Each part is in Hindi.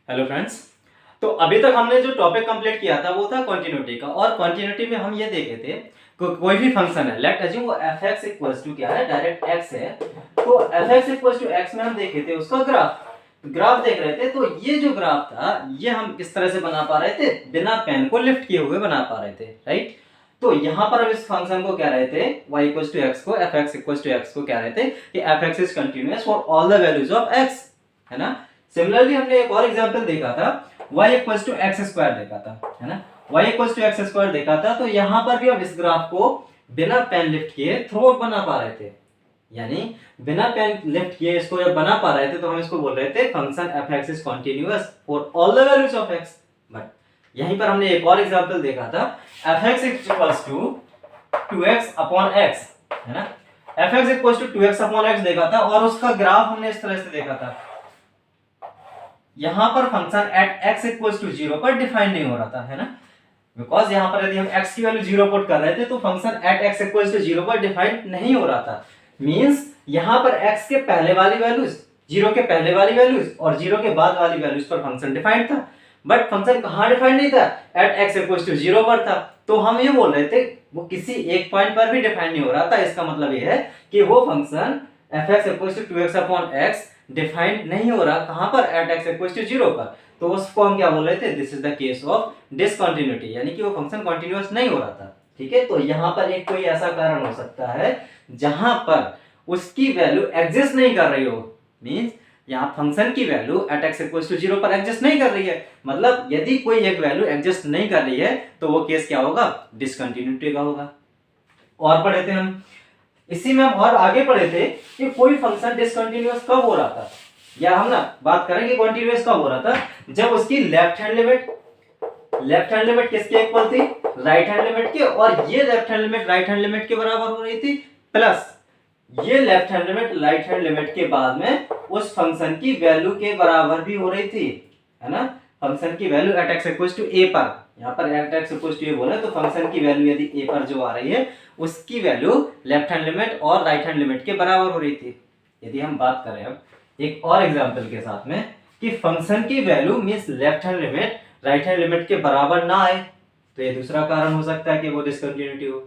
Hello friends. तो अभी तक हमने जो टॉपिक कंप्लीट किया था वो था कंटिन्यूटी का, और कंटिन्यूटी में हम ये देखे थे कोई भी फंक्शन है, लेट अज्यूम वो fx इक्वल्स टू क्या है, डायरेक्ट x है। तो fx इक्वल्स टू x में हम देखे थे उसका ग्राफ देख रहे थे। तो ये जो ग्राफ था ये हम किस तरह से बना पा रहे थे, बिना पेन को लिफ्ट किए हुए बना पा रहे थे, राइट। तो यहाँ पर हम इस फंक्शन को क्या रहे थे, y इक्वल्स टू x को fx इक्वल्स टू x को क्या रहे थे कि fx is continuous for all the values of x, है ना। सिमिलरली हमने एक और एग्जांपल देखा था, y equals to x square देखा था, है ना। y equals to x square देखा था। तो यहाँ पर भी हम इस ग्राफ को बिना पेन लिफ्ट किए थ्रू आउट बना पा रहे थे, यानी बिना पेन लिफ्ट किए इसको जब बना पा रहे थे तो हम इसको बोल रहे थे function fx is continuous for all the values of x। But यहीं पर हमने एक और एग्जांपल देखा था, fx equals to 2x upon x, है ना। fx equals to 2x upon x देखा था और उसका ग्राफ हमने इस तरह से देखा था। यहां पर function at x equals to 0 पर डिफाइन नहीं हो रहा था, है ना। बिकॉज यहां पर यदि हम x की वैल्यू 0 पुट कर रहे थे तो function at x equals to 0 पर डिफाइन नहीं हो रहा था। मींस यहां पर x के पहले वाली वैल्यूज, 0 के पहले वाली वैल्यूज और 0 के बाद वाली वैल्यूज पर फंक्शन डिफाइंड था। बट फंक्शन कहां डिफाइंड नहीं था, एट x इक्वल्स टू 0 पर था। तो हम ये बोल रहे थे वो किसी एक पॉइंट पर भी डिफाइन नहीं हो रहा था। इसका मतलब ये है कि वो function fx equals to 2x upon x defined नहीं हो रहा, कहां पर, एट x इक्वल्स टू 0 पर। तो उसको हम क्या बोल रहे थे, this is the case of discontinuity, यानी कि वो फंक्शन कंटीन्यूअस नहीं हो रहा था, ठीक है। तो यहां पर एक कोई ऐसा कारण हो सकता है जहां पर उसकी वैल्यू एग्जिस्ट नहीं कर रही हो, मींस यहां फंक्शन की value at x equals to 0 पर एग्जिस्ट नहीं कर रही है। मतलब यदि कोई एक वैल्यू एग्जिस्ट नहीं कर रही है तो वो केस क्या होगा, डिसकंटिन्यूटी का होगा। और पढ़े थे हम इसी में, हम और आगे पढ़े थे कि कोई फंक्शन डिसकंटिन्यूअस कब हो रहा था, या हम ना बात करें कि कंटीन्यूअस कब हो रहा था, जब उसकी लेफ्ट हैंड लिमिट किसके इक्वल थी, राइट हैंड लिमिट के, और ये left hand limit right hand limit के बराबर हो रही थी, प्लस ये left hand limit right hand limit के बाद में उस फंक्शन की वैल्यू के बराबर भी हो रही थी, है ना। फंक्शन की value at x equals to a पर, यहाँ पर at x equals to a बोला तो फंक्शन की वैल्यू यदि a पर जो आ रही है उसकी वैल्यू लेफ्ट हैंड लिमिट और राइट हैंड लिमिट के बराबर हो रही थी। यदि हम बात करें अब एक और एग्जांपल के साथ में कि फंक्शन की value means left hand limit right hand limit के बराबर ना आए, तो ये दूसरा कारण हो सकता है कि वो डिसकंटिन्यूटी हो,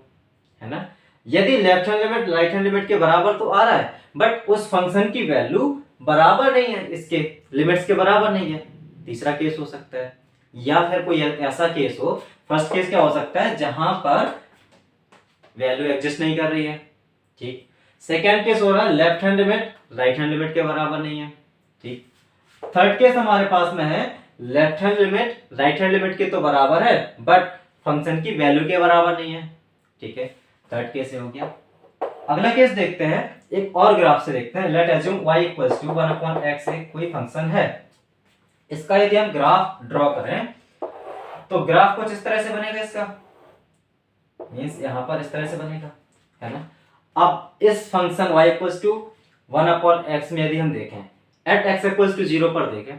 है ना। यदि left hand limit right hand limit के बराबर तो आ रहा है बट उस फंक्शन की वैल्यू बराबर नहीं है, इसके लिमिट्स के बराबर नहीं है, तीसरा केस हो सकता है। या फिर कोई ऐसा केस हो, फर्स्ट केस क्या हो सकता है जहां पर वैल्यू एग्जिस्ट नहीं कर रही है, ठीक। सेकेंड केस हो रहा है left hand limit right hand limit के बराबर नहीं है, ठीक। थर्ड केस हमारे पास में है left hand limit right hand limit के तो बराबर है बट फंक्शन की वैल्यू के बराबर नहीं है, ठीक है। थर्ड केस हो गया। अगला केस देखते हैं, एक और ग्राफ से देखते हैं। Let assume y equals to 1 upon x एक कोई फंक्शन है। इसका यदि हम ग्राफ ड्रॉ करें तो ग्राफ कुछ इस तरह से बनेगा, इसका मींस यहां पर इस तरह से बनेगा, है ना। अब इस function y equals to 1 upon x में यदि हम देखें एट x इक्वल्स टू 0 पर देखें,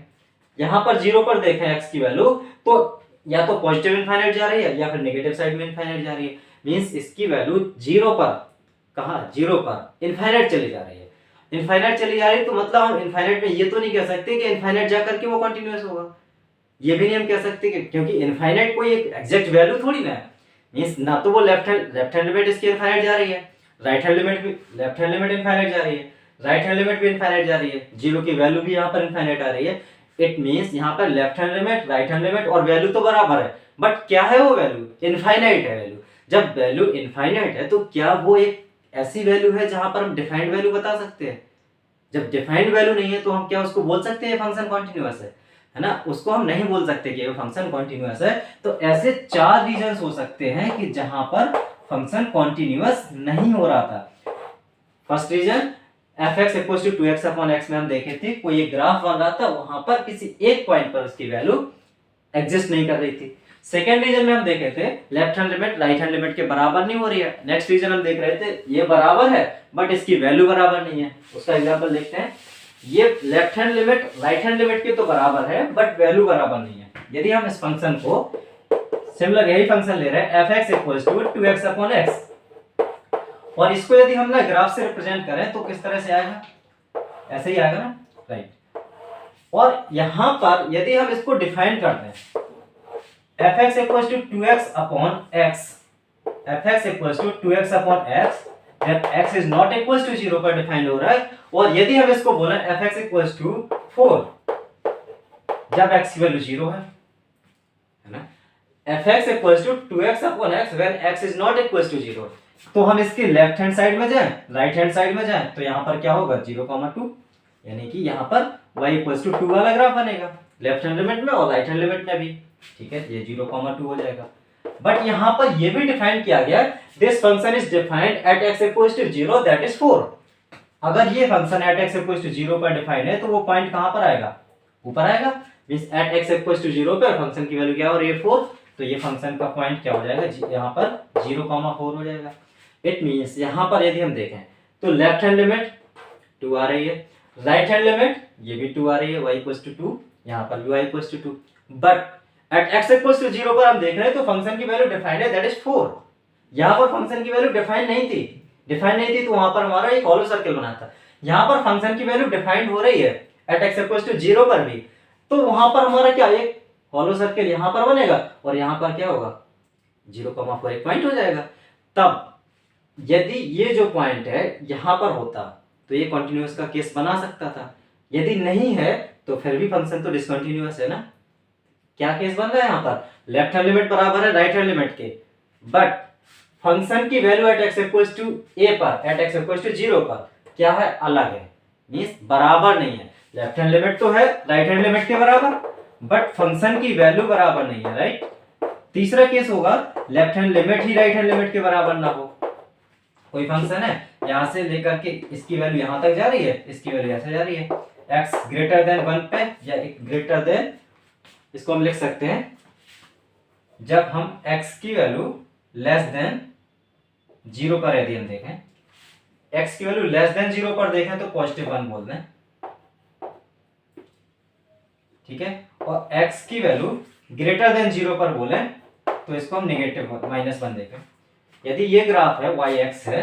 यहां पर 0 पर देखें x की वैल्यू तो या तो पॉजिटिव इनफाइनाइट जा रही है या फिर नेगेटिव साइड में इनफाइनाइट जा रही है, मींस इसकी वैल्यू 0 पर, कहां, 0 पर इनफाइनाइट चली जा रही है। इनफाइनाइट चली जा रही है तो मतलब हम इनफाइनाइट में ये तो नहीं कह सकते कि इनफाइनाइट जाकर के वो कंटीन्यूअस होगा, ये भी नहीं हम कह सकते कि, क्योंकि इनफाइनाइट कोई एक एग्जैक्ट वैल्यू थोड़ी ना है। मींस ना तो वो लेफ्ट हैंड लिमिट इसकी इनफाइनाइट जा रही है, राइट हैंड लिमिट भी, लेफ्ट हैंड लिमिट इनफाइनाइट जा रही है, राइट हैंड लिमिट भी इनफाइनाइट जा रही है, 0 की वैल्यू भी यहाँ पर इनफाइनाइट आ रही है। इट मींस यहाँ पर left hand limit right hand limit और वैल्यू तो बराबर है बट क्या है वो वैल्यू, इनफाइनाइट है वैल्यू। जब वैल्यू इनफाइनाइट है तो क्या वो एक ऐसी वैल्यू है जहां पर हम डिफाइंड वैल्यू बता सकते हैं। जब डिफाइंड वैल्यू नहीं है तो हम क्या उसको बोल सकते हैं फंक्शन कॉन्टिन्यूअस है ना, उसको हम नहीं बोल सकते कि ये फंक्शन कॉन्टिन्यूअस है। तो ऐसे 4 रीजंस हो सकते हैं कि जहां पर फंक्शन कॉन्टिन्यूअस नहीं हो रहा था। First reason fx equals to 2x upon x में हम देखे थे, कोई एक ग्राफ बन रहा था, वहां पर किसी एक पॉइंट पर उसकी वैल्यू एग्जिस्ट नहीं कर रही थी। सेकेंड रीजन में हम देखे थे left hand limit right hand limit के बराबर नहीं हो रही है। नेक्स्ट रीजन हम देख रहे थे ये बराबर है बट इसकी वैल्यू बराबर नहीं है। उसका एग्जांपल देखते हैं, ये left hand limit right hand limit के तो बराबर है बट वैल्यू बराबर नहीं है। यदि हम इस फंक्शन को सिमिलर यही फंक्शन ले रहे हैं fx equals to 2x upon x, और इसको यदि हम ना ग्राफ से रिप्रेजेंट करें तो किस तरह से आएगा, ऐसे ही आएगा ना, राइट। और यहां पर यदि हम इसको डिफाइन करते हैं fx equals to 2x upon x, fx equals to 2x upon x, जब x is not equals to 0 पर डिफाइन हो रहा है। और यदि हम इसको बोले fx इक्वल्स टू 4 जब x की वैल्यू 0 है ना, fx equals to 2x upon x when x is not equals to 0, तो हम इसके लेफ्ट हैंड साइड में जाएं, राइट हैंड साइड में जाएं, तो यहां पर क्या होगा 0,2, यानी कि यहां पर y इक्वल्स टू 2 वाला ग्राफ बनेगा लेफ्ट हैंड लिमिट में और राइट हैंड लिमिट में भी। ठीक है, ये 0,2 हो जाएगा। बट यहां पर ये भी डिफाइन किया गया, this function is defined at x equals to 0 that is 4। अगर ये function at x equals to 0 पर डिफाइंड है तो वो पॉइंट कहां पर आएगा, ऊपर आएगा। Means at x equals to 0 पे फंक्शन की वैल्यू क्या हो रही है 4, तो ये फंक्शन का पॉइंट क्या हो जाएगा, यहां पर 0,4 हो जाएगा। इट मींस यहां पर यदि हम देखें तो लेफ्ट हैंड लिमिट 2 आ रही है, राइट हैंड लिमिट ये भी 2 आ रही है, y इक्वल्स टू 2, यहां पर भी y equals to 2। But at x equals to 0 पर हम देख रहे हैं तो फंक्शन की वैल्यू डिफाइंड है दैट इज 4। यहां पर फंक्शन की वैल्यू डिफाइंड नहीं थी तो वहां पर हमारा एक हॉलो सर्कल बना था। यहां पर फंक्शन की वैल्यू डिफाइंड हो रही है एट x इक्वल्स टू 0 पर भी, तो वहां पर हमारा क्या एक हॉलो सर्कल यहां पर बनेगा और यहां पर क्या होगा 0,4 एक पॉइंट हो जाएगा। तब यदि ये जो पॉइंट है यहां पर होता तो ये कंटिन्यूअस का केस बना सकता था, यदि नहीं है तो फिर भी फंक्शन तो डिसकंटिन्यूअस है ना। क्या केस बन रहा है यहां पर, लेफ्ट हैंड लिमिट बराबर है राइट हैंड लिमिट के, बट फंक्शन की value at x equals to a पर, एट x इक्वल्स टू 0 पर क्या है, अलग है, मींस बराबर नहीं है। लेफ्ट हैंड लिमिट तो है राइट हैंड लिमिट के बराबर, बट फंक्शन की वैल्यू बराबर नहीं है, राइट। तीसरा केस होगा लेफ्ट हैंड लिमिट ही राइट हैंड लिमिट के बराबर ना हो। कोई फंक्शन है यहां से लेकर के इसकी वैल्यू यहां तक जा रही है, इसकी वैल्यू ऐसे जा रही है, x ग्रेटर देन 1 पे या ग्रेटर देन, इसको हम लिख सकते हैं जब हम x की वैल्यू लेस देन 0 पर यदि हम देखें, x की वैल्यू लेस देन 0 पर देखें तो पॉजिटिव 1 बोल दें, ठीक है। और x की वैल्यू ग्रेटर देन 0 पर बोले तो इसको हम नेगेटिव -1 देखें। यदि ये ग्राफ है y x है,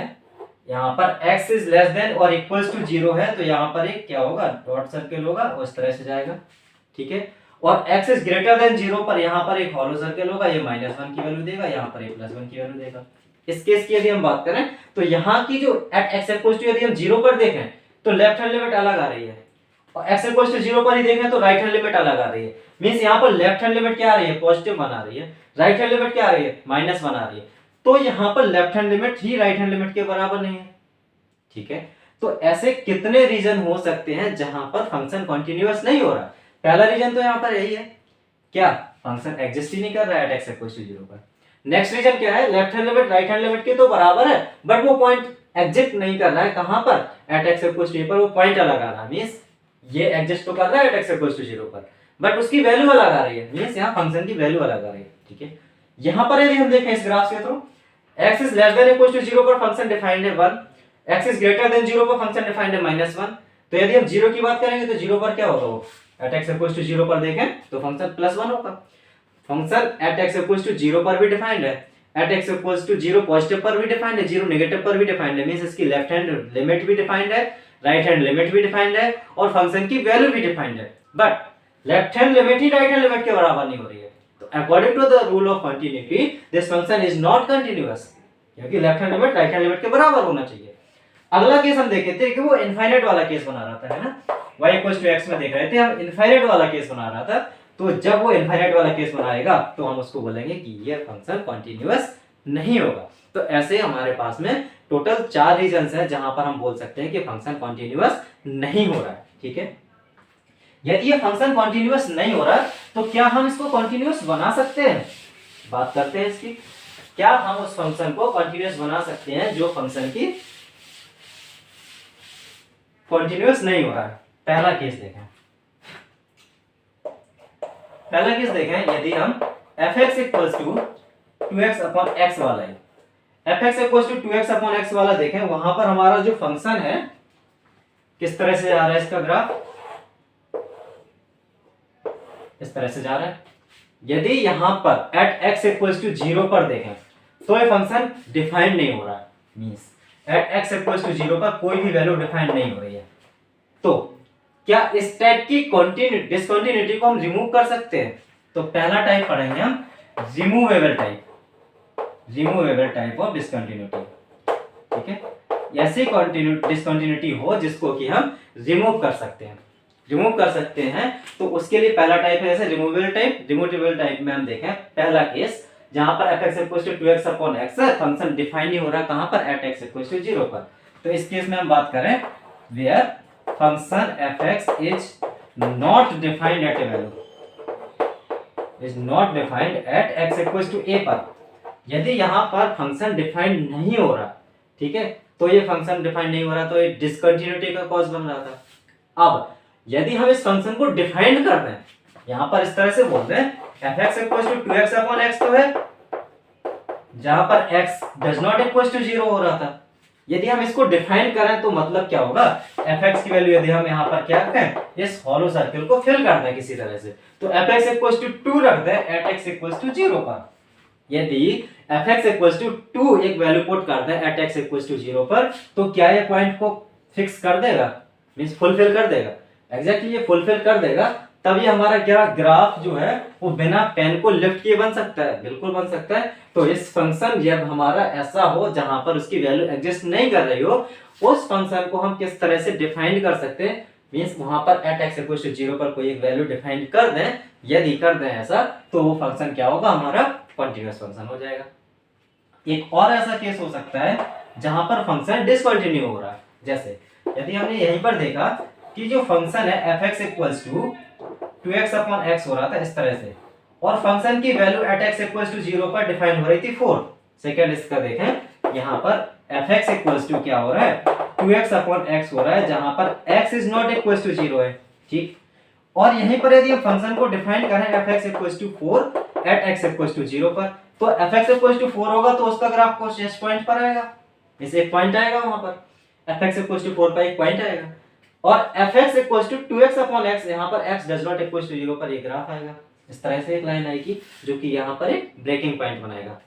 यहाँ पर x इज लेस देन और इक्वल्स टू 0 है, तो यहाँ पर एक क्या होगा डॉट सर्कल होगा और इस तरह से जाएगा, ठीक है। और x इज ग्रेटर देन 0 पर यहाँ पर एक हॉलो सर्कल होगा, ये -1 की वैल्यू देगा, यहाँ पर एक +1 की वैल्यू देगा। इस केस की यदि हम बात करें तो यहाँ की जो एट x इक्वल्स टू यदि हम 0 पर देखें तो लेफ्ट हैंड लिमिट अलग आ रही है, और x इक्वल्स टू 0 पर ही देखें तो राइट हैंड लिमिट अलग आ रही है। मींस यहाँ पर लेफ्ट हैंड लिमिट क्या आ रही है, पॉजिटिव 1 आ रही है, राइट हैंड लिमिट क्या आ रही है, -1 आ रही है। तो यहाँ पर लेफ्ट हैंड लिमिट ही राइट हैंड लिमिट के बराबर नहीं है, ठीक है। तो ऐसे कितने रीजन हो सकते हैं जहां पर फंक्शन कंटिन्यूअस नहीं हो रहा। पहला रीजन तो यहाँ पर यही है, क्या फंक्शन एग्जिस्ट ही नहीं कर रहा है एट x इक्वल्स टू 0 पर। नेक्स्ट रीजन क्या है, left hand limit right hand limit के तो बराबर है, बट वो पॉइंट एग्जिस्ट नहीं कर रहा है, कहां पर, एट x इक्वल्स टू 0 पर वो पॉइंट अलग आ रहा है। मींस ये एग्जिस्ट तो कर रहा है एट x इक्वल्स टू 0 पर, बट उसकी वैल्यू अलग आ रही है, मींस यहाँ फंक्शन की वैल्यू अलग आ रही है, ठीक है। यहाँ पर यदि हम देखें इस ग्राफ के through, x is less than equals to 0 पर फंक्शन डिफाइंड है 1, x is greater than 0 पर फंक्शन डिफाइंड है -1। तो यदि हम 0 की बात करेंगे तो 0 पर क्या होगा, वो एट x इक्वल्स टू 0 पर देखें तो फंक्शन +1 होगा। Function at x equals to 0 पर भी डिफाइंड है, at x equals to 0 positive पर भी डिफाइंड है, 0 नेगेटिव पर भी डिफाइंड है, मींस इसकी लेफ्ट हैंड लिमिट भी डिफाइंड है, राइट हैंड लिमिट भी डिफाइंड है, और फंक्शन की वैल्यू भी डिफाइंड है। बट लेफ्ट हैंड लिमिट ही राइट हैंड लिमिट के बराबर नहीं हो रही है, तो according to the rule of continuity this function is not continuous, क्योंकि left hand limit right hand limit के बराबर होना चाहिए। अगला केस हम देखे थे कि वो इनफाइनाइट वाला केस बना रहा था, है ना, y इक्वल्स टू x में देख रहे थे हम, इनफाइनाइट वाला केस बना रहा था। तो जब वो इनफाइनाइट वाला केस बनाएगा तो हम उसको बोलेंगे कि ये फंक्शन कंटीन्यूअस नहीं होगा। तो ऐसे हमारे पास में टोटल 4 रीजंस हैं जहां पर हम बोल सकते हैं कि फंक्शन कंटीन्यूअस नहीं हो रहा है, ठीक है। यदि ये फंक्शन कंटीन्यूअस नहीं हो रहा तो क्या हम इसको कंटीन्यूअस बना सकते हैं, बात करते हैं इसकी। क्या हम उस फंक्शन को कंटीन्यूअस बना सकते हैं जो फंक्शन की कंटीन्यूअस नहीं हो रहा है। पहला केस देखें, यदि हम fx equals to 2x upon x वाला है, fx equals to 2x upon x वाला देखें, वहां पर हमारा जो फंक्शन है किस तरह से जा रहा है, इसका ग्राफ इस तरह से जा रहा है। यदि यहां पर एट x इक्वल्स टू 0 पर देखें तो ये फंक्शन डिफाइंड नहीं हो रहा है, means at x equals to 0 पर कोई भी वैल्यू डिफाइंड नहीं हो रही है। तो क्या इस टाइप की डिसकंटिन्यूटी को हम रिमूव कर सकते हैं? तो पहला टाइप पढ़ेंगे हम रिमूवेबल टाइप ऑफ डिसकंटिन्यूटी। ठीक है, ऐसी डिसकंटिन्यूटी हो जिसको कि हम रिमूव कर सकते हैं। तो उसके लिए पहला टाइप है जैसे रिमूवेबल टाइप में हम देखें पहला केस जहां पर fx = 2x upon x function define नहीं हो रहा, कहां पर at x = 0 पर। तो इस केस में हम बात करें where function fx is not defined at a value x = a पर। यदि यहां पर फंक्शन डिफाइंड नहीं हो रहा, ठीक है, तो ये फंक्शन डिफाइंड नहीं हो रहा तो ये डिसकंटिन्यूटी का कॉज बन रहा था। अब यदि हम इस फंक्शन को डिफाइन कर दें, यहां पर इस तरह से बोल दें fx = 2x अपॉन x तो है जहां पर x does not equal to 0 हो रहा था। यदि हम इसको डिफाइन करें तो मतलब क्या होगा, fx की वैल्यू यदि हम यहां पर क्या करें, इस हॉलो सर्कल को फिल कर दें किसी तरह से, तो fx = 2 रख दें at x = 0 पर। यदि fx = 2 एक वैल्यू पुट कर दें at x = 0 पर, तो क्या ये पॉइंट को फिक्स कर देगा, मींस फुलफिल कर देगा? एग्जैक्टली ये फुलफिल कर देगा, तब ये हमारा क्या ग्राफ जो है वो बिना पेन को लिफ्ट किए बन सकता है, बिल्कुल बन सकता है। तो इस फंक्शन जब हमारा ऐसा हो जहां पर उसकी वैल्यू एग्जिस्ट नहीं कर रही हो, उस फंक्शन को हम किस तरह से डिफाइन कर सकते हैं, मींस वहां पर at x = 0 पर कोई एक वैल्यू डिफाइन कर दें। यदि कर दें ऐसा तो वो फंक्शन क्या होगा, हमारा कंटीन्यूअस फंक्शन हो जाएगा। एक और ऐसा केस हो सकता है जहां पर फंक्शन डिसकंटिन्यू हो रहा है, जैसे यदि हमने यहीं पर देखा कि जो फंक्शन है fx = 2x अपॉन x हो रहा था इस तरह से, और फंक्शन की वैल्यू at x = 0 पर डिफाइन हो रही थी 4। सेकंड इसका देखें, यहां पर fx = क्या हो रहा है, 2x अपॉन x हो रहा है जहां पर x is not equal to 0 है। ठीक, और यहीं पर यदि हम फंक्शन को डिफाइन करें fx = 4 at x = 0 पर, तो fx = 4 होगा तो उसका ग्राफ को शेष पॉइंट पर आएगा, इसे एक पॉइंट आएगा, वहां पर fx = 4 पर एक पॉइंट आएगा, और fx = 2x अपॉन x यहाँ पर x does not equal to 0 पर एक ग्राफ आएगा। इस तरह से एक लाइन आएगी जो कि यहाँ पर एक ब्रेकिंग पॉइंट बनाएगा।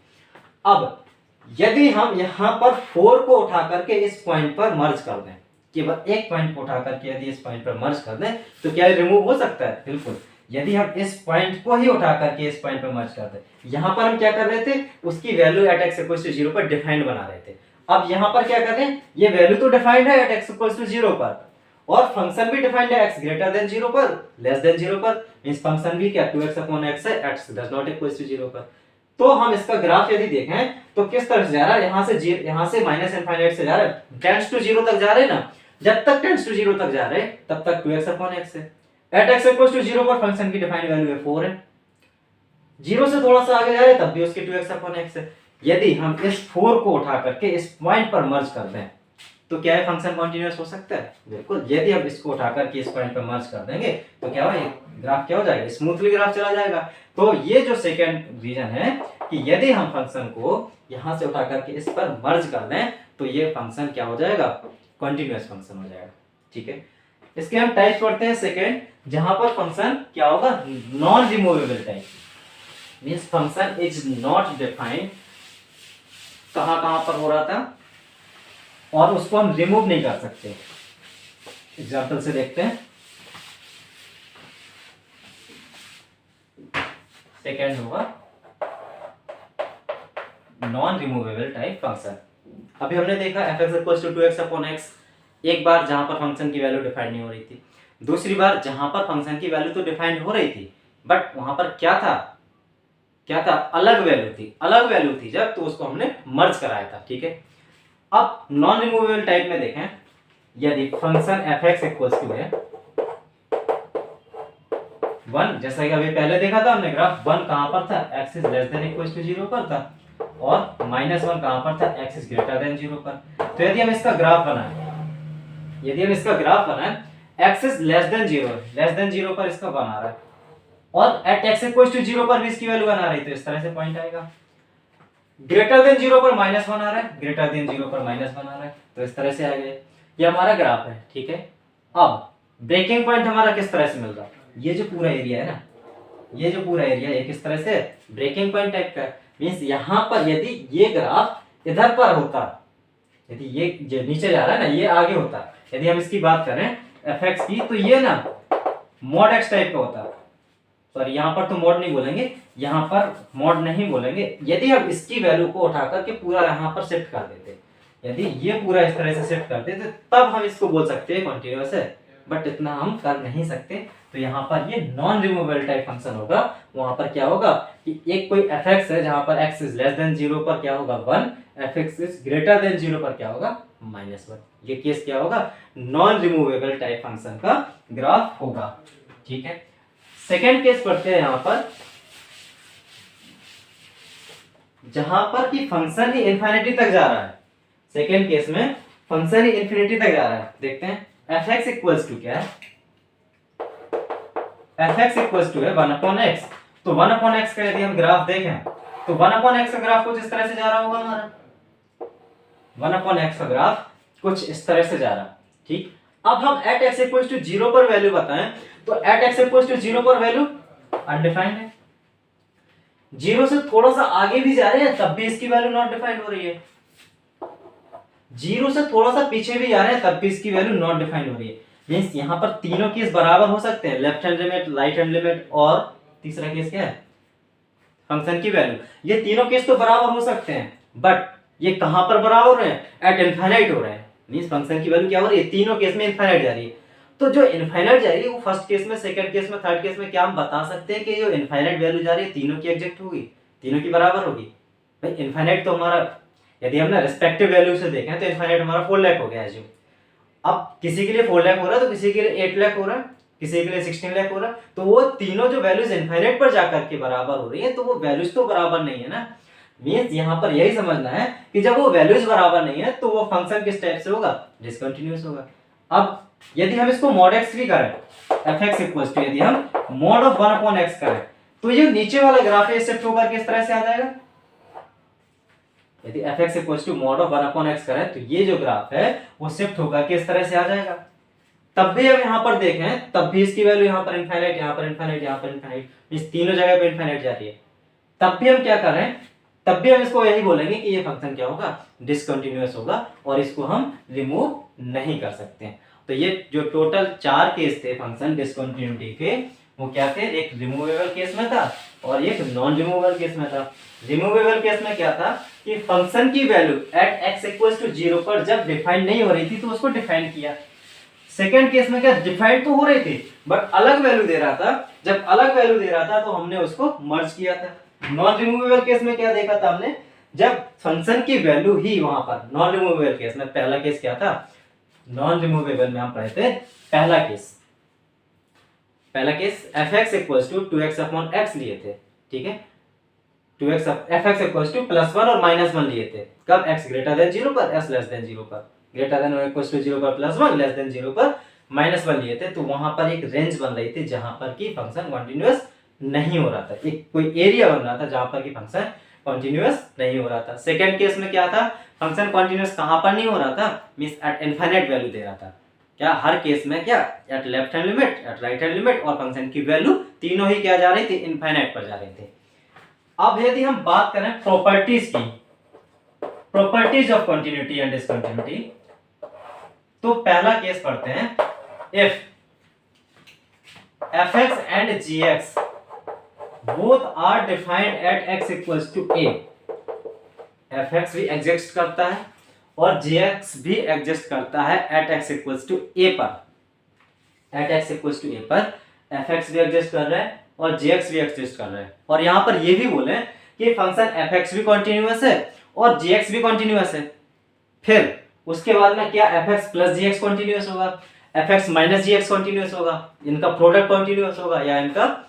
अब यदि हम यहाँ पर 4 को उठा करके इस पॉइंट पर मर्ज कर दें, केवल एक पॉइंट को उठा करके यदि इस पॉइंट पर मर्ज कर दें, तो क्या रिमूव हो सकता है? बिल्कुल। यदि हम इस पॉइंट को ही उठा करके इस पॉइंट पर मर्ज कर दें, यहाँ पर हम क्या कर रहे थे, उसकी वैल्यू at x = 0 पर डिफाइंड बना रहे थे। अब यहाँ पर क्या कर रहे हैं, ये वैल्यू तो डिफाइंड है at x = 0 पर, और फंक्शन भी डिफाइंड है x ग्रेटर देन 0 पर, लेस देन 0 पर, मींस फंक्शन भी क्या 2x अपॉन x है, x does not equal to 0 पर। तो हम इसका ग्राफ यदि देखें तो किस तरफ जा रहा है, यहां से माइनस इनफाइनाइट से जा रहा है, टेंड्स टू 0 तक जा रहे हैं ना। जब तक टेंड्स टू 0 तक जा रहे हैं तब तक 2x अपॉन x है। एट x = 0 पर फंक्शन की डिफाइंड वैल्यू है 4 है, 0 से थोड़ा सा आगे जा रहे हैं तब भी उसकी 2x अपॉन x है। यदि हम इस 4 को उठा करके इस पॉइंट पर मर्ज कर दें तो क्या है, फंक्शन कंटीन्यूअस हो सकता है? बिल्कुल। यदि हम इसको उठा करके इस पॉइंट पर मर्ज कर देंगे तो क्या होगा, ग्राफ क्या हो जाएगा, स्मूथली ग्राफ चला जाएगा। तो ये जो सेकंड रीजन है कि यदि हम फंक्शन को यहां से उठा करके इस पर मर्ज कर दें तो ये फंक्शन क्या हो जाएगा, कंटीन्यूअस फंक्शन हो जाएगा। ठीक है, इसके हम टाइप पढ़ते हैं सेकंड, जहां पर फंक्शन क्या होगा, non removable type, means function is not defined, कहां पर हो रहा था, और उसको हम रिमूव नहीं कर सकते। एग्जांपल से देखते हैं, सेकंड होगा नॉन रिमूवेबल टाइप फंक्शन। अभी हमने देखा fx = 2x अपॉन x, एक बार जहां पर फंक्शन की वैल्यू डिफाइंड नहीं हो रही थी, दूसरी बार जहां पर फंक्शन की वैल्यू तो डिफाइंड हो रही थी बट वहां पर क्या था, अलग वैल्यू थी जब, तो उसको हमने मर्ज कराया था। ठीक है, अब नॉन रिमूवेबल टाइप में देखें, यदि फंक्शन fx = है 1, जैसा कि अभी पहले देखा था हमने ग्राफ, 1 कहां पर था, x is less than equal to 0 पर था, और -1 कहां पर था, x इज ग्रेटर देन 0 पर। तो यदि हम इसका ग्राफ बनाएं, x इज लेस देन 0 पर इसका बना रहा है, और at x = 0 पर भी इसकी वैल्यू बना रही, तो इस तरह से पॉइंट आएगा। ग्रेटर देन 0 पर माइनस बना रहा है, ग्रेटर देन 0 पर माइनस बना रहा है, तो इस तरह से आ गए। ये हमारा ग्राफ है। ठीक है, अब ब्रेकिंग पॉइंट हमारा किस तरह से मिल रहा है, ये जो पूरा एरिया है ना, ये जो पूरा एरिया है किस तरह से ब्रेकिंग पॉइंट टाइप का, मींस यहां पर यदि ये ग्राफ इधर पर होता, यदि ये जो नीचे जा रहा है ना ये आगे होता, यदि हम इसकी बात करें एफ एक्स की, तो ये ना मॉड एक्स टाइप का होता है। सॉरी, यहाँ पर तो मॉड नहीं बोलेंगे, यहाँ पर मॉड नहीं बोलेंगे। यदि हम इसकी वैल्यू को उठा करके पूरा यहाँ पर शिफ्ट कर देते, यदि ये पूरा इस तरह से शिफ्ट कर देते, तब हम इसको बोल सकते हैं कॉन्टिन्यूअस है, बट इतना हम कर नहीं सकते। तो यहाँ पर ये नॉन रिमूवेबल टाइप फंक्शन होगा। वहां पर क्या होगा कि एक कोई एफ एक्स है जहां पर एक्स इज लेस देन 0 पर क्या होगा 1, F x is greater than 0 पर क्या होगा -1। ये केस क्या होगा, नॉन रिमूवेबल टाइप फंक्शन का ग्राफ होगा। ठीक है, सेकेंड केस पढ़ते हैं यहाँ पर, जहां पर कि फंक्शन ही इन्फिनिटी तक जा रहा है। सेकेंड केस में फंक्शन ही इन्फिनिटी तक जा रहा है। देखते हैं एफ एक्स इक्वल्स टू क्या है, एफ एक्स इक्वल्स टू है 1/x। तो 1/x का यदि हम ग्राफ देखें तो 1/x का ग्राफ कुछ इस तरह से जा रहा होगा हमारा, 1/x का ग्राफ कुछ इस तरह से जा रहा। ठीक, अब हम एट एक्स इक्वल्स टू 0 पर वैल्यू बताएं, तो एट एक्स इक्वल्स टू 0 पर वैल्यू अनडिफाइंड है। 0 से थोड़ा सा आगे भी जा रहे हैं तब भी इसकी वैल्यू नॉट डिफाइंड हो रही है, 0 से थोड़ा सा पीछे भी जा रहे हैं तब भी इसकी वैल्यू नॉट डिफाइंड हो रही है। मींस यहां पर तीनों केस बराबर हो सकते हैं, left hand limit, right hand limit और तीसरा केस क्या है, फंक्शन की वैल्यू। ये तीनों केस तो बराबर हो सकते हैं, बट ये कहां पर बराबर हो रहे हैं, एट इनफाइनाइट हो रहे हैं। मींस फंक्शन की वैल्यू क्या हो रही है, तीनों केस में इनफाइनाइट जा रही है। तो जो इनफाइनाइट जा रही है वो फर्स्ट केस में, सेकंड केस में, थर्ड केस में क्या हम बता सकते हैं कि जो इनफाइनाइट वैल्यू जा रही है तीनों की एग्जैक्ट होगी, तीनों की बराबर होगी। भाई इनफाइनाइट तो हमारा, यदि हमने रिस्पेक्टिव वैल्यू से देखें तो इनफाइनाइट हमारा 4 लाख हो गया है। जो अब किसी के लिए 4 लाख हो रहा है तो किसी के लिए 8 लाख हो रहा है, किसी के लिए 16 लाख हो रहा है, तो वो तीनों जो वैल्यूज इनफाइनाइट पर जाकर के बराबर हो रही है, तो वो वैल्यूज तो बराबर नहीं है ना। मींस यहाँ पर यही समझना है कि जब वो वैल्यूज बराबर नहीं है तो वो फंक्शन किस टाइप से होगा, डिसकंटिन्यूअस होगा। अब यदि हम इसको mod x भी करें, एफ एक्स इक्वल्स टू यदि हम mod ऑफ 1/x करें, तो ये नीचे वाला ग्राफ है शिफ्ट होकर किस तरह से आ जाएगा। यदि f x equals to mod of 1/x करें तो ये जो ग्राफ है वो शिफ्ट होकर किस तरह से आ जाएगा। तब भी हम यहाँ पर देखें तब भी इसकी वैल्यू यहाँ पर इनफाइनाइट, यहाँ पर इनफाइनाइट, यहाँ पर इनफाइनाइट, इस तीनों जगह पे इनफाइनाइट जा रही है। तब भी हम क्या कर रहे हैं, तब भी हम इसको यही बोलेंगे कि ये फंक्शन क्या होगा, डिसकंटिन्यूअस होगा और इसको हम रिमूव नहीं कर सकते। तो ये जो टोटल 4 केस थे फंक्शन डिसकंटिन्यूटी के, वो क्या थे, एक रिमूवेबल केस में था और एक नॉन रिमूवेबल केस में था। रिमूवेबल केस में क्या था कि फंक्शन की value at x equals to 0 पर जब डिफाइन नहीं हो रही थी तो उसको डिफाइन किया। सेकंड केस में क्या, डिफाइन तो हो रही थी बट अलग वैल्यू दे रहा था, जब अलग वैल्यू दे रहा था तो हमने उसको मर्ज किया था। नॉन रिमूवेबल केस में क्या देखा था हमने, जब फंक्शन की वैल्यू ही वहां पर, नॉन रिमूवेबल केस में पहला केस क्या था, नॉन रिमूवेबल में हम पढ़े थे पहला case f x equals to 2x upon x लिए थे। ठीक है, 2x F x equals to +1 और -1 लिए थे, कब x ग्रेटर देन 0 पर, s लेस देन 0 पर, ग्रेटर देन और इक्वल्स टू 0 पर +1, लेस देन 0 पर -1 लिए थे। तो वहां पर एक रेंज बन रही थी जहां पर की फंक्शन कंटीन्यूअस नहीं हो रहा था, एक कोई एरिया बन रहा था जहां पर की फंक्शन कंटीन्यूअस नहीं हो रहा था। सेकंड केस में क्या था, फंक्शन कंटीन्यूअस कहां पर नहीं हो रहा था, मींस एट इनफाइनाइट वैल्यू दे रहा था। क्या हर केस में क्या, at left hand limit, at right hand limit और फंक्शन की वैल्यू तीनों ही क्या जा रही थी, इनफाइनाइट पर जा रहे थे। अब यदि हम बात करें प्रॉपर्टीज की, properties of continuity and discontinuity, तो पहला केस पढ़ते हैं, if fx and gx both are defined at x equals to a, fx भी एग्जिस्ट करता है और gx भी एग्जिस्ट करता है at x equals to a पर, at x equals to a पर fx भी एग्जिस्ट कर रहा है और gx भी एग्जिस्ट कर रहा है। और यहां पर ये भी बोले कि फंक्शन fx भी कॉन्टिन्यूअस है और gx भी कॉन्टिन्यूअस है। फिर उसके बाद में क्या, fx प्लस gx कॉन्टिन्यूअस होगा, fx माइनस gx कॉन्टिन्यूअस होगा, इनका प्रोडक्ट कॉन्टिन्यूअस होगा या इनका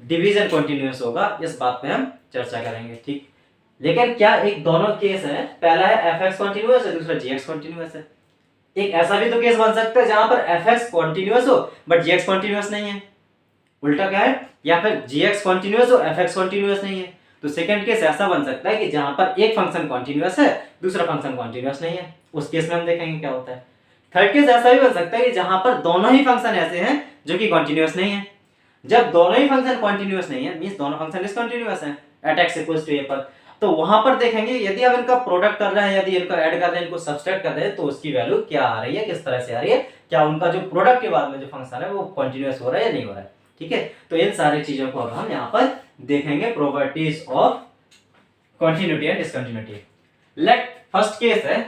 डिवीजन कॉन्टिन्यूअस होगा, इस बात पे हम चर्चा करेंगे। ठीक, लेकिन क्या एक दोनों केस है, पहला है fx कॉन्टिन्यूअस है, दूसरा gx कॉन्टिन्यूअस है। एक ऐसा भी तो केस बन सकता है जहां पर fx कॉन्टिन्यूअस हो बट gx कॉन्टिन्यूअस नहीं है, उल्टा क्या है, या फिर gx कॉन्टिन्यूअस हो fx कॉन्टिन्यूअस नहीं है। तो सेकंड केस ऐसा बन सकता है कि जहां पर एक फंक्शन कॉन्टिन्यूअस है दूसरा फंक्शन कॉन्टिन्यूअस नहीं है, उस केस में हम देखेंगे क्या होता है। थर्ड केस ऐसा भी बन सकता है कि जहां पर दोनों ही फंक्शन ऐसे हैं जो कि कॉन्टिन्यूअस नहीं है। जब दोनों ही फंक्शन कॉन्टिन्यूअस नहीं है मींस दोनों फंक्शन डिसकंटिन्यूअस हैं at x equals to a पर, तो वहां पर देखेंगे यदि हम इनका प्रोडक्ट कर रहे हैं, यदि इनको ऐड कर रहे हैं, इनको सब्सट्रैक्ट कर रहे हैं, तो उसकी वैल्यू क्या आ रही है, किस तरह से आ रही है, क्या उनका जो प्रोडक्ट के बाद में जो फंक्शन है वो कंटिन्यूअस हो रहा है या नहीं हो रहा है। ठीक है, तो इन सारी चीजों को अब हम यहाँ पर देखेंगे, properties of continuity and discontinuity. Let first case है,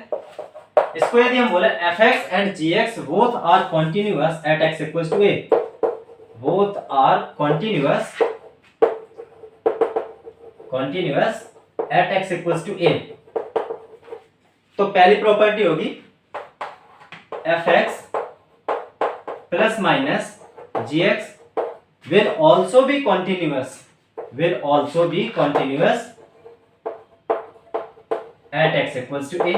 इसको यदि हम बोले fx and gx both are continuous at x equals to a, both are continuous at x equals to a, तो पहली प्रॉपर्टी होगी fx plus minus gx will also be continuous at x equals to a,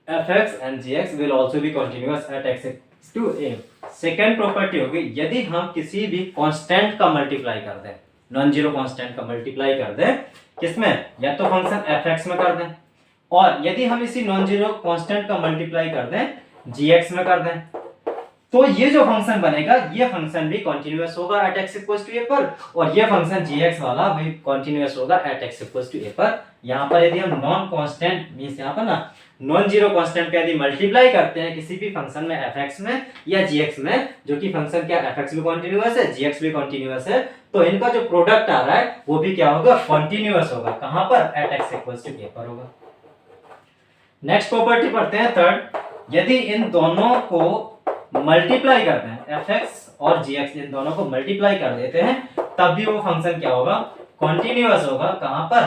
fx and gx will also be continuous at x equals to a। Second property होगी, यदि हम किसी भी कांस्टेंट का मल्टीप्लाई कर दें, नॉन जीरो कांस्टेंट का मल्टीप्लाई कर दें, किसमें, या तो फंक्शन fx में कर दें, और यदि हम इसी नॉन जीरो कांस्टेंट का मल्टीप्लाई कर दें gx में कर दें, तो ये जो फंक्शन बनेगा ये फंक्शन भी कंटिन्यूअस होगा at x equals to a पर, और ये फंक्शन gx वाला भी कंटिन्यूअस होगा at x equals to a पर। यहाँ पर यदि हम नॉन कांस्टेंट मींस यहाँ पर ना नॉन जीरो कांस्टेंट का यदि मल्टीप्लाई करते हैं किसी भी फंक्शन में fx में या gx में, जो कि फंक्शन क्या fx भी कंटिन्यूअस है, gx भी कंटिन्यूअस है, तो इनका जो प्रोडक्ट आ रहा है वो भी क्या होगा, कंटिन्यूअस होगा। कहां पर, at x equals to a पर होगा। नेक्स्ट प्रॉपर्टी पढ़ते हैं थर्ड, यदि इन दोनों को मल्टीप्लाई करते हैं fx और gx, इन दोनों को मल्टीप्लाई कर देते हैं तब भी वो फंक्शन क्या होगा, कंटिन्यूअस होगा। कहां पर,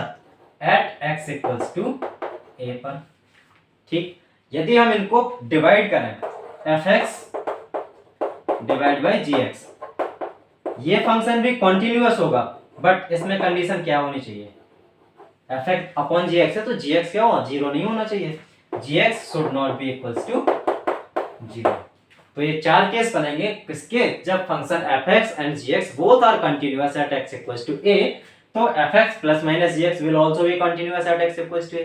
at x equals to a पर। ठीक, यदि हम इनको डिवाइड करें fx डिवाइड बाय gx, ये फंक्शन भी कंटिन्यूअस होगा, बट इसमें कंडीशन क्या होनी चाहिए, fx अपॉन gx है तो gx क्या हो, जीरो नहीं होना चाहिए, gx should not be equals to zero. तो ये चार केस बनेंगे किसके, जब function fx and gx both are continuous at x equals to a, तो fx plus minus gx will also be continuous at x equals to a।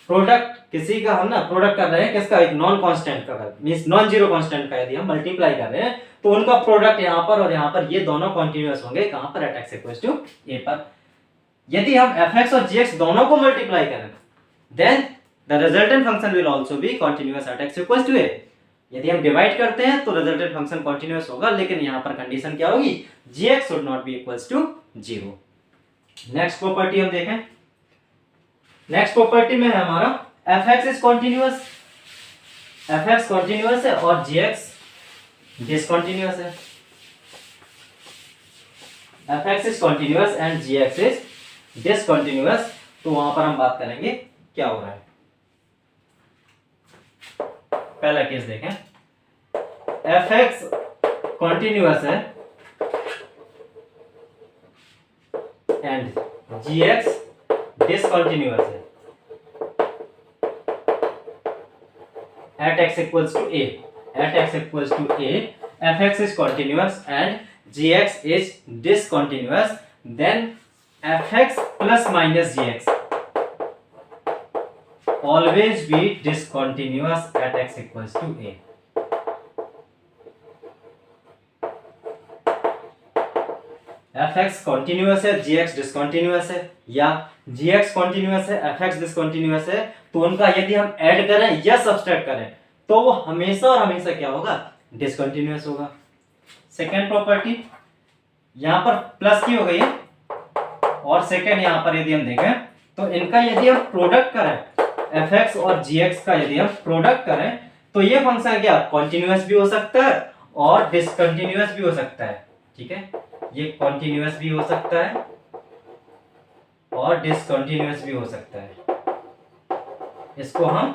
Product किसी का हम ना प्रोडक्ट कर रहे हैं किसका, एक नॉन कांस्टेंट का मींस नॉन जीरो कांस्टेंट का यदि हम मल्टीप्लाई कर रहे हैं तो उनका प्रोडक्ट यहाँ पर और यहाँ पर ये दोनों कंटिन्यूअस होंगे। कहां पर, at x equals to a पर। यदि हम fx और gx दोनों को मल्टीप्लाई करें then the resultant function will also be continuous at x equals to a। यदि हम डिवाइड करते हैं तो रिजल्टेंट फंक्शन कंटिन्यूअस होगा, लेकिन यहाँ पर कंडीशन क्या होगी, gx should not be equals to zero. Next property हम देखें, नेक्स्ट प्रॉपर्टी में है हमारा fx is continuous, fx continuous है और gx डिसकंटिन्यूअस है। fx is continuous and gx is discontinuous, तो वहां पर हम बात करेंगे क्या हो रहा है। पहला केस देखें, fx कंटिन्यूअस है एंड gx डिसकंटिन्यूअस है at x equals to a, at x equals to a, fx is continuous and gx is discontinuous, then fx plus minus gx always be discontinuous at x equals to a। fx continuous है, gx डिसकंटिन्यूअस है, या gx कंटिन्यूअस है, fx डिसकंटिन्यूअस है, तो उनका यदि हम ऐड करें या सब्सट्रैक्ट करें तो वो हमेशा और हमेशा क्या होगा, डिसकंटिन्यूअस होगा। सेकेंड प्रॉपर्टी यहां पर प्लस की हो गई है, और सेकेंड यहां पर यदि हम देखें तो इनका यदि हम प्रोडक्ट करें fx और gx का यदि हम प्रोडक्ट करें तो ये फंक्शन क्या कंटिन्यूअस भी हो सकता है और डिसकंटिन्यूअस भी हो सकता है। ठीक है, ये कंटिन्यूअस भी हो सकता है और डिसकंटिन्यूअस भी हो सकता है। इसको हम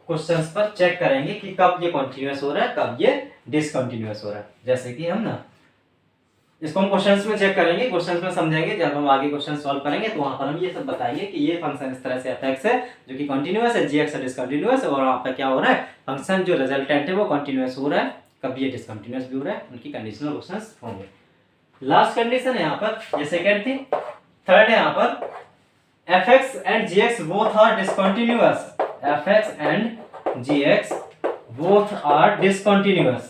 क्वेश्चंस पर चेक करेंगे कि कब ये कंटिन्यूअस हो रहा है, कब ये डिसकंटिन्यूअस हो रहा है। जैसे कि हम ना इसको हम क्वेश्चंस में चेक करेंगे, क्वेश्चंस में समझेंगे, जब हम आगे क्वेश्चन सॉल्व करेंगे तो वहां पर हम ये सब बताएंगे कि ये फंक्शन इस तरह से fx है जो कि कंटिन्यूअस है, gx है डिसकंटिन्यूअस है, और वहां पर क्या हो रहा है, फंक्शन जो रिजल्टेंट है वो कंटिन्यूअस हो रहा है, कब ये डिसकंटिन्यूअस भी हो रहा है, उनकी कंडीशनल क्वेश्चंस होंगे। लास्ट कंडीशन है यहाँ पर, ये सेकंड थी। थर्ड है यहाँ पर fx and gx both are discontinuous, fx and gx both are discontinuous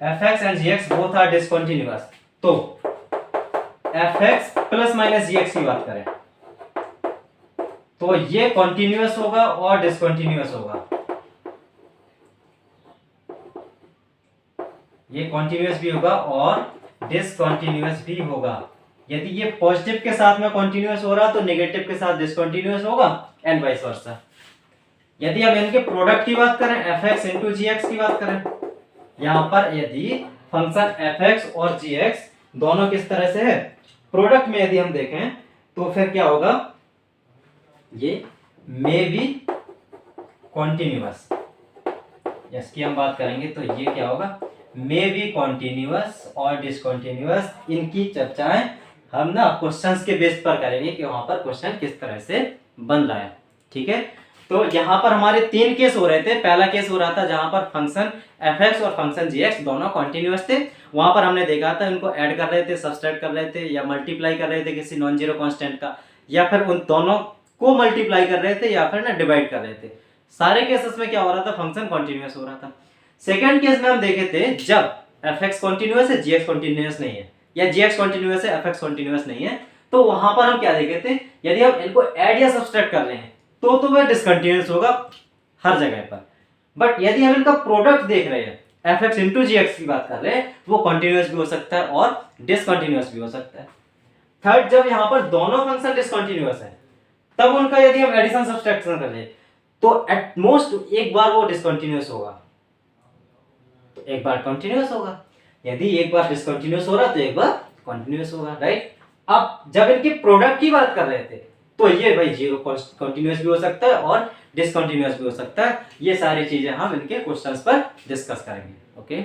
fx and gx both are discontinuous, तो fx प्लस माइनस gx की बात करें तो ये कॉन्टिन्यूअस होगा और डिसकंटिन्यूअस होगा, ये कॉन्टिन्यूअस भी होगा और डिसकंटिन्यूअस भी होगा। यदि ये पॉजिटिव के साथ में कॉन्टिन्यूअस हो रहा तो नेगेटिव के साथ डिसकंटिन्यूअस होगा एंड वाइस वर्सा। यदि हम इनके प्रोडक्ट की बात करें fx इंटू gx की बात करें, यहां पर यदि फंक्शन fx और gx दोनों किस तरह से है, प्रोडक्ट में यदि हम देखें तो फिर क्या होगा, ये मे बी कॉन्टिन्यूअस, इसकी हम बात करेंगे तो ये क्या होगा, मे बी कॉन्टिन्यूअस और डिसकंटिन्यूअस। इनकी चर्चाएं हम ना क्वेश्चंस के बेस पर करेंगे कि वहां पर क्वेश्चन किस तरह से बन रहा है, ठीक है। तो यहाँ पर हमारे 3 केस हो रहे थे। पहला केस हो रहा था जहां पर फंक्शन fx और फंक्शन gx दोनों कॉन्टिन्यूअस थे, वहां पर हमने देखा था इनको ऐड कर रहे थे, सब्सट्रैक्ट कर रहे थे या मल्टीप्लाई कर रहे थे किसी नॉन जीरो कांस्टेंट का, या फिर उन दोनों को मल्टीप्लाई कर रहे थे या फिर ना डिवाइड कर रहे थे। सारे केसेस में क्या हो रहा था, फंक्शन कॉन्टिन्यूअस हो रहा था। सेकेंड केस में हम देखे थे जब fx कॉन्टिन्यूअस है gx कॉन्टिन्यूअस नहीं है, या gx कॉन्टिन्यूअस है fx कॉन्टिन्यूअस नहीं है, तो वहां पर हम क्या देखे थे, यदि हम इनको ऐड या सब्सट्रैक्ट कर रहे हैं तो वह डिसकंटिन्यूअस होगा हर जगह पर। बट यदि हम इनका प्रोडक्ट देख रहे हैं fx इंटू gx की बात कर रहे हैं, वो कॉन्टिन्यूअस भी हो सकता है और डिसकंटिन्यूअस भी हो सकता है। थर्ड, जब यहाँ पर दोनों फंक्शन डिसकंटिन्यूअस है तब उनका यदि हम एडिशन सब्सट्रैक्शन करें तो एट मोस्ट एक बार वो डिसकंटिन्यूअस होगा, तो एक बार कंटिन्यूअस होगा। यदि एक बार डिसकंटिन्यूअस हो रहा तो एक बार कंटिन्यूअस होगा, राइट। अब जब इनके प्रोडक्ट की बात कर रहे थे तो ये भाई जीरो कंटिन्यूअस भी हो सकता है और डिसकंटिन्यूअस भी हो सकता है। ये सारी चीजें हम इनके क्वेश्चंस पर डिस्कस करेंगे, ओके।